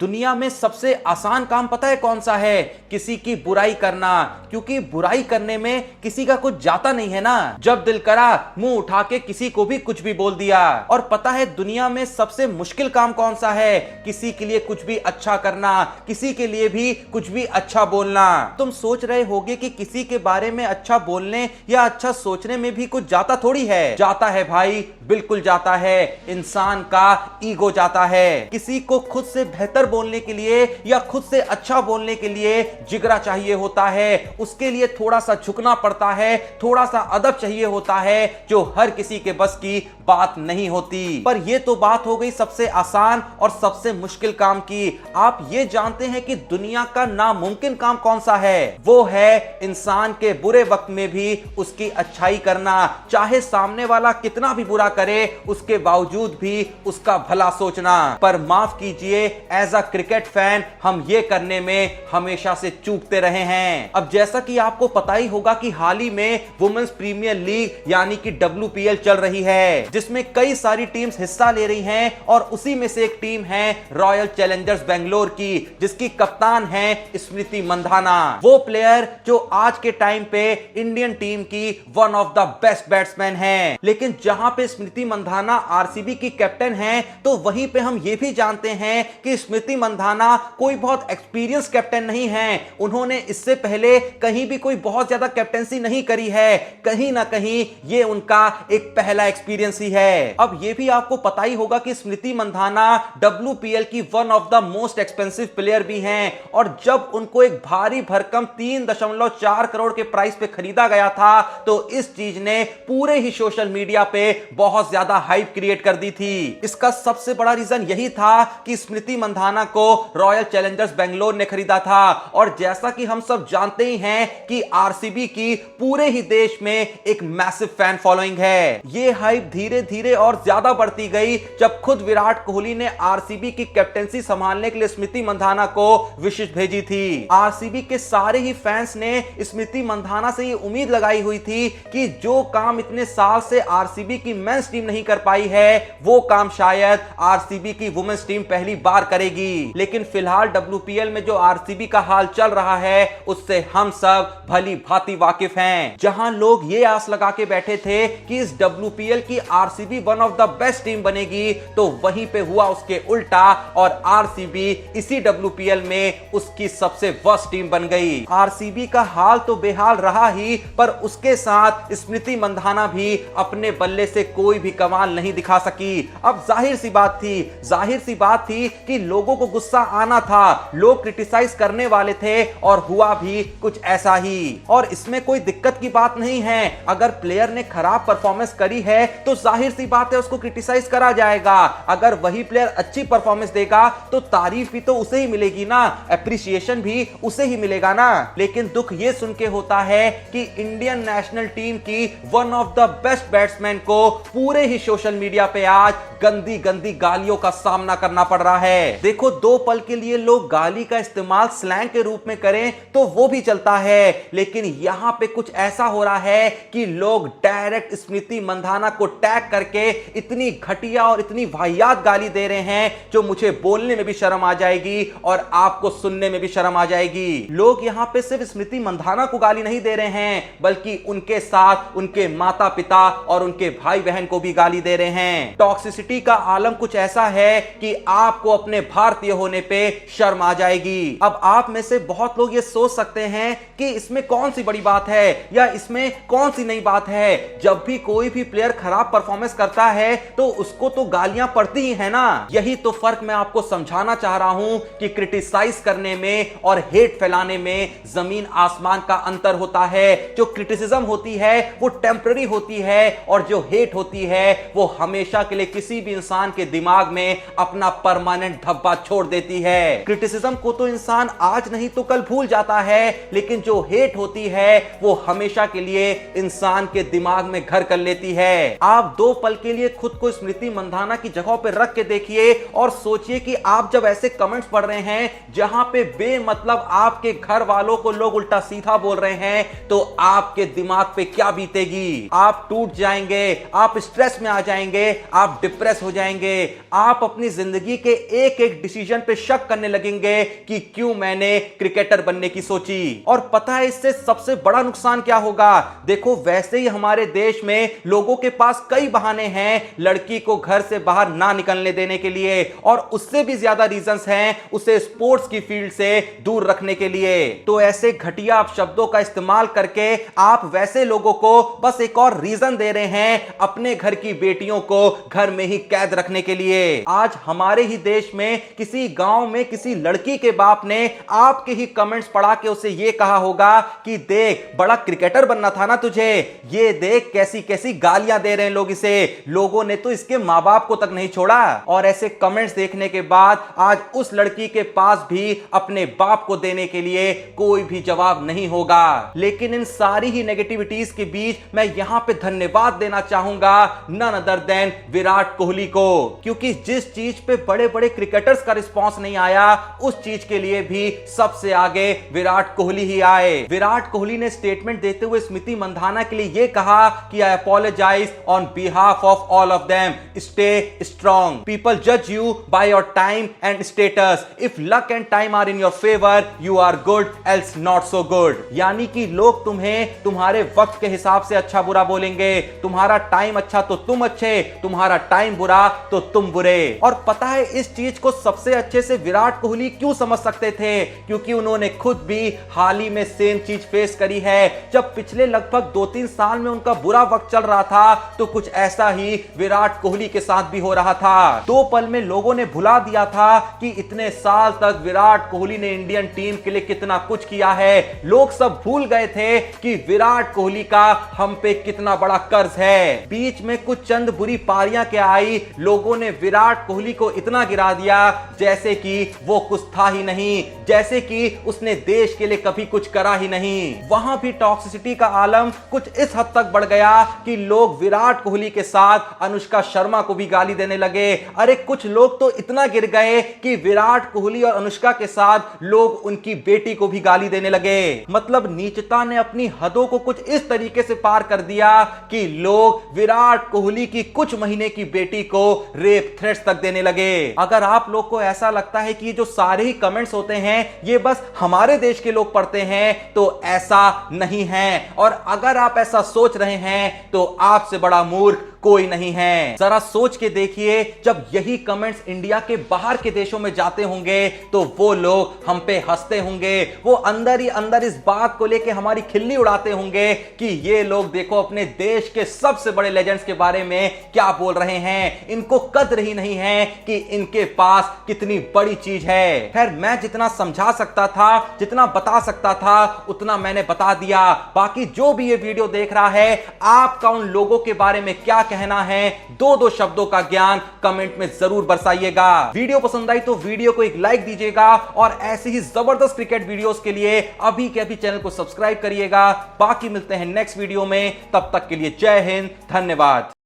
दुनिया में सबसे आसान काम पता है कौन सा है? किसी की बुराई करना, क्योंकि बुराई करने में किसी का कुछ जाता नहीं है ना। जब दिल करा मुंह उठा के किसी को भी कुछ भी बोल दिया। और पता है दुनिया में सबसे मुश्किल काम कौन सा है? किसी के लिए कुछ भी अच्छा करना, किसी के लिए भी कुछ भी अच्छा बोलना। तुम सोच रहे होगे कि किसी के बारे में अच्छा बोलने या अच्छा सोचने में भी कुछ जाता थोड़ी है। जाता है भाई, बिल्कुल जाता है। इंसान का ईगो जाता है। किसी को खुद से बेहतर बोलने के लिए या खुद से अच्छा बोलने के लिए जिगरा चाहिए होता है। उसके लिए थोड़ा सा झुकना पड़ता है, थोड़ा सा अदब चाहिए होता है, जो हर किसी के बस की बात नहीं होती। पर यह तो बात हो गई सबसे आसान और सबसे मुश्किल काम की। आप ये जानते हैं कि दुनिया का नामुमकिन काम कौन सा है? वो है इंसान के बुरे वक्त में भी उसकी अच्छाई करना। चाहे सामने वाला कितना भी बुरा करे, उसके बावजूद भी उसका भला सोचना। पर माफ कीजिए, एज अ क्रिकेट फैन हम ये करने में हमेशा से चूकते रहे हैं। अब जैसा कि आपको पता ही होगा कि हाल ही में वुमेन्स प्रीमियर लीग यानी कि WPL चल रही है, जिसमें कई सारी टीम्स हिस्सा ले रही हैं और उसी में से एक टीम है रॉयल चैलेंजर्स बेंगलोर की, जिसकी कप्तान है स्मृति मंधाना। वो प्लेयर जो आज के टाइम पे इंडियन टीम की one of the best batsman है। लेकिन जहां पे स्मृति मंधाना RCB की कैप्टन है, तो वहीं पे हम ये भी जानते हैं कि स्मृति मंधाना कोई बहुत एक्सपीरियंस कैप्टन नहीं है। उन्होंने इससे पहले कहीं भी कोई बहुत ज्यादा कैप्टनसी नहीं करी है। कहीं ना कहीं ये उनका एक पहला एक्सपीरियंस ही है। अब ये भी आपको पता ही होगा कि स्मृति मंधाना WPL की one of the most expensive player भी हैं। और जब उनको एक भारी भरकम 3.4 करोड़ के प्राइस पे खरीदा गया था, तो इस चीज ने पूरे ही सोशल मीडिया पे बहुत ज्यादा हाइप क्रिएट कर दी थी। इसका सबसे बड़ा रीजन यही था कि स्मृति मंधाना को रॉयल चैलेंजर्स बेंगलोर ने खरीदा था। और जैसा कि हम सब जानते ही हैं कि RCB की पूरे ही देश में एक मैसिव फैन फॉलोइंग है। ये हाइप धीरे धीरे और ज्यादा बढ़ती गई जब खुद विराट कोहली ने RCB की कैप्टेंसी संभालने के लिए स्मृति मंधाना को विशेष भेजी थी। RCB के सारे ही फैंस ने स्मृति मंधाना से ये उम्मीद लगाई हुई थी कि जो काम इतने साल से RCB की मेंस टीम नहीं कर पाई है, वो काम शायद RCB की वुमेन्स टीम पहली बार करेगी। लेकिन फिलहाल WPL में जो RCB का हाल चल रहा है, उससे हम सब भली भांति वाकिफ हैं। जहां लोग ये आस लगा के बैठे थे कि इस WPL की RCB one of the best team बनेगी, तो वहीं पे हुआ उसके उल्टा और RCB इसी WPL में उसकी सबसे वर्स्ट टीम बन गई। RCB का हाल तो बेहाल रहा ही, पर उसके साथ स्मृति मंधाना भी अपने बल्ले से कोई भी कमाल नहीं दिखा सकी। अब जाहिर सी बात थी कि लोगों को गुस्सा आना था, लोग क्रिटिसाइज करने वाले थे और हुआ भी कुछ ऐसा ही। और इसमें कोई दिक्कत की बात नहीं है। अगर प्लेयर ने खराब परफॉर्मेंस करी है तो जाहिर सी बात है उसको क्रिटिसाइज करा जाएगा। अगर वही प्लेयर अच्छी परफॉर्मेंस देगा तो तारीफ भी तो उसे ही मिलेगी ना, एप्रिसिएशन भी उसे ही मिलेगा ना। लेकिन दुख यह सुन के होता है कि इंडियन नेशनल टीम की one of the best batsman को पूरे ही सोशल मीडिया पे आज गंदी गंदी गालियों का सामना करना पड़ रहा है। देखो, दो पल के लिए लोग गाली का इस्तेमाल स्लैंग के रूप में करें तो वो भी चलता है, लेकिन यहां पे कुछ ऐसा हो रहा है कि लोग डायरेक्ट स्मृति मंधाना को टैग करके इतनी घटिया और इतनी वाहियात गाली दे रहे हैं, जो मुझे बोलने में भी शर्म आ जाएगी और आपको सुनने में भी शर्म आ जाएगी। लोग यहां पे सिर्फ स्मृति मंधाना को गाली नहीं दे रहे हैं, बल्कि उनके साथ उनके माता पिता और उनके भाई बहन को भी गाली दे रहे हैं। टॉक्सिसिटी का आलम कुछ ऐसा है कि आपको अपने भारतीय होने पे शर्म आ जाएगी। अब आप में से बहुत लोग ये सोच सकते हैं कि इसमें कौन सी बड़ी बात है या इसमें कौन सी नई बात है। जब भी कोई भी प्लेयर खराब परफॉर्मेंस करता है तो उसको तो गालियां पड़ती ही है ना। यही तो फर्क मैं आपको समझाना चाह रहा हूं कि क्रिटिसाइज करने में और हेट फैलाने में जमीन आसमान का अंतर होता है। जो क्रिटिसिज्म होती है वो टेम्पररी होती है और जो हेट होती है वो हमेशा के लिए किसी भी इंसान के दिमाग में अपना परमानेंट धब्बा छोड़ देती है। क्रिटिसिज्म को तो इंसान आज नहीं तो कल भूल जाता है, लेकिन जो हेट होती है वो हमेशा के लिए इंसान के दिमाग में घर कर लेती है। आप दो पल के लिए खुद को स्मृति मंधाना की जगह पर रख के देखिए और सोचिए कि आप जब ऐसे कमेंट्स पढ़ रहे हैं जहां पे बेमतलब आपके घर वालों को लोग उल्टा सीधा बोल रहे हैं, तो आपके दिमाग पे क्या बीतेगी। आप टूट जाएंगे, आप स्ट्रेस में आ जाएंगे, आप डिप्रेस हो जाएंगे, आप अपनी जिंदगी के एक एक डिसीजन पे शक करने लगेंगे कि क्यों मैंने क्रिकेटर बनने की सोची। और पता है इससे सबसे बड़ा नुकसान क्या होगा? देखो, वैसे ही हमारे देश में लोगों के पास कई बहाने हैं लड़की को घर से बाहर ना निकलने देने के लिए, और उससे भी ज्यादा रीजंस हैं उसे स्पोर्ट्स की फील्ड से दूर रखने के लिए। तो ऐसे घटिया शब्दों का इस्तेमाल करके आप वैसे लोगों को बस एक और रीजन दे रहे हैं अपने घर की बेटियों को घर में ही कैद रखने के लिए। आज हमारे ही देश में किसी गांव में किसी लड़की के बाप ने आपके ही कमेंट्स पढ़ा के उसे यह कहा होगा कि देख, बड़ा क्रिकेटर बनना था ना तुझे, ये देख कैसी कैसी गालियां दे रहे हैं लोग इसे, लोगों ने तो इसके मां बाप को तक नहीं छोड़ा। और ऐसे कमेंट्स देखने के बाद आज उस लड़की के पास भी अपने बाप को देने के लिए कोई भी जवाब नहीं होगा। लेकिन इन सारी ही नेगेटिविटीज के बीच मैं यहां पे धन्यवाद देना चाहूंगा none other than Virat Kohli को, क्योंकि जिस चीज पे बड़े बड़े क्रिकेटर्स का रिस्पांस नहीं आया उस चीज के लिए भी सबसे आगे विराट कोहली ही आए। विराट कोहली ने स्टेटमेंट देते हुए स्मृति मंधाना के लिए यह कहा कि I apologize on behalf of all of them, stay strong, people जज you by your time and status, if luck and time are in your favour you are good else not so good. यानी कि लोग तुम्हें तुम्हारे वक्त के हिसाब से अच्छा बुरा बोलेंगे, तुम्हारा टाइम अच्छा तो तुम अच्छे, तुम्हारा टाइम बुरा तो तुम बुरे। और पता है इस चीज को सबसे अच्छे से विराट कोहली क्यों समझ सकते थे? क्योंकि उन्होंने खुद भी हाल ही में सेम चीज फेस करी है। जब पिछले लगभग 2-3 साल में उनका बुरा वक्त चल रहा था तो कुछ ऐसा ही विराट कोहली के साथ भी हो रहा था। 2 पल में लोगों ने भुला दिया था कि इतने साल तक विराट कोहली ने इंडियन टीम के लिए कितना कुछ किया है। लोग सब भूल गए थे कि विराट कोहली का हम पे कितना बड़ा कर्ज है। बीच में कुछ चंद बुरी पारियां क्या आई, लोगों ने विराट कोहली को इतना गिरा दिया जैसे कि वो कुछ था ही नहीं, जैसे कि उसने देश के लिए कभी कुछ करा ही नहीं। वहां भी टॉक्सिसिटी का आलम कुछ इस हद तक बढ़ गया कि लोग विराट कोहली के साथ अनुष्का शर्मा को भी गाली देने लगे। अरे कुछ लोग तो इतना गिर गए कि विराट कोहली और अनुष्का के साथ लोग उनकी बेटी को भी गाली देने लगे। मतलब नीचता ने अपनी हदों को कुछ इस तरीके से पार कर दिया कि लोग विराट कोहली की कुछ महीने की बेटी को रेप थ्रेट्स तक देने लगे। अगर आप लोग को ऐसा लगता है कि जो सारे ही कमेंट्स होते हैं ये बस हमारे देश के लोग पढ़ते हैं तो ऐसा नहीं है, और अगर आप ऐसा सोच रहे हैं तो आपसे बड़ा मूर्ख कोई नहीं है। जरा सोच के देखिए, जब यही कमेंट्स इंडिया के बाहर के देशों में जाते होंगे तो वो लोग हम पे हंसते होंगे, वो अंदर ही अंदर इस बात को लेके हमारी खिल्ली उड़ाते होंगे कि ये लोग देखो अपने देश के सबसे बड़े लेजेंड्स के बारे में क्या बोल रहे हैं, इनको कद्र ही नहीं है कि इनके पास कितनी बड़ी चीज है। खैर, मैं जितना समझा सकता था, जितना बता सकता था, उतना मैंने बता दिया। बाकी जो भी ये वीडियो देख रहा है, आपका उन लोगों के बारे में क्या कहना है, 2-2 शब्दों का ज्ञान कमेंट में जरूर बरसाइएगा। वीडियो पसंद आई तो वीडियो को एक लाइक दीजिएगा, और ऐसी ही जबरदस्त क्रिकेट वीडियोस के लिए अभी के अभी चैनल को सब्सक्राइब करिएगा। बाकी मिलते हैं नेक्स्ट वीडियो में, तब तक के लिए जय हिंद, धन्यवाद।